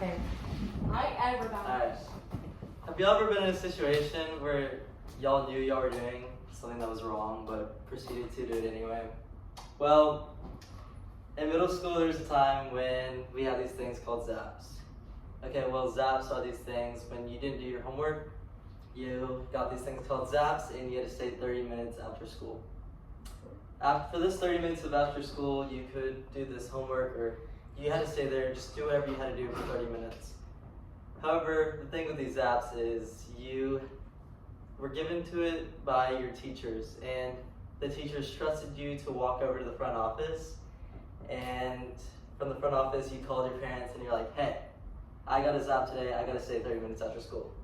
Okay. I ever got Alright. Have y'all ever been in a situation where y'all knew y'all were doing something that was wrong, but proceeded to do it anyway? Well, in middle school, there was a time when we had these things called zaps. Okay, well, zaps are these things when you didn't do your homework, you got these things called zaps, and you had to stay 30 minutes after school. After this 30 minutes of after school, you could do this homework, or you had to stay there and just do whatever you had to do for 30 minutes. However, the thing with these zaps is you were given to it by your teachers, and the teachers trusted you to walk over to the front office, and from the front office you called your parents and you're like, hey, I got a zap today, I gotta stay 30 minutes after school.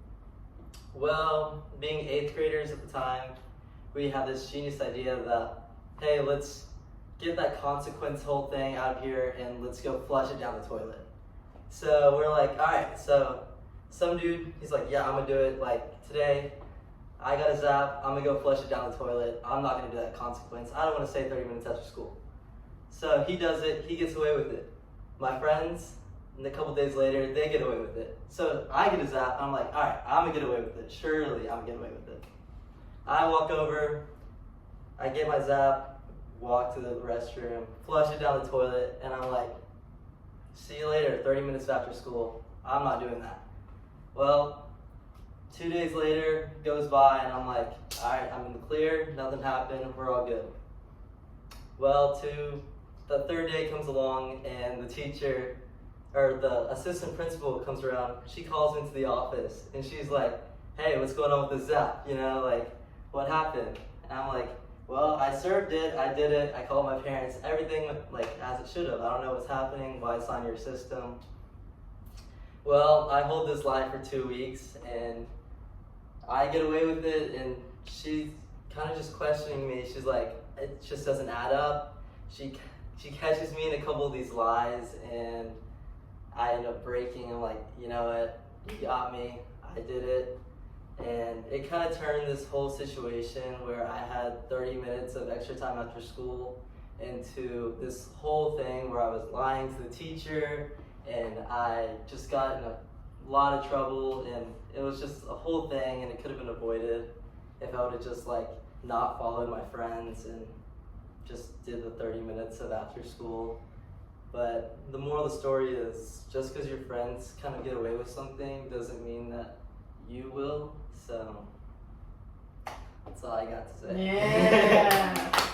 Well, being 8th graders at the time, we had this genius idea that, hey, let's get that consequence whole thing out of here and let's go flush it down the toilet. So we're like, alright, so some dude, he's like, yeah, I'm gonna do it, like, today, I got a zap, I'm gonna go flush it down the toilet, I'm not gonna do that consequence, I don't wanna stay 30 minutes after school. So he does it, he gets away with it. My friends, and a couple days later, they get away with it. So I get a zap, I'm like, alright, I'm gonna get away with it, surely I'm gonna get away with it. I walk over, I get my zap, walk to the restroom, flush it down the toilet, and I'm like, see you later, 30 minutes after school, I'm not doing that. Well, 2 days later goes by and I'm like, alright, I'm in the clear, nothing happened, we're all good. Well, the third day comes along and the teacher, or the assistant principal comes around, she calls into the office and she's like, hey, what's going on with the zap, you know, like, what happened? And I'm like, well, I served it, I did it, I called my parents, everything went like as it should have. I don't know what's happening, why it's on your system. Well, I hold this lie for 2 weeks and I get away with it and she's kind of just questioning me. She's like, it just doesn't add up. She catches me in a couple of these lies and I end up breaking. I'm like, you know what, you got me, I did it. And it kind of turned this whole situation where I had 30 minutes of extra time after school into this whole thing where I was lying to the teacher and I just got in a lot of trouble and it was just a whole thing and it could have been avoided if I would have just like not followed my friends and just did the 30 minutes of after school. But the moral of the story is just because your friends kind of get away with something doesn't mean that you will. So that's all I got to say. Yeah.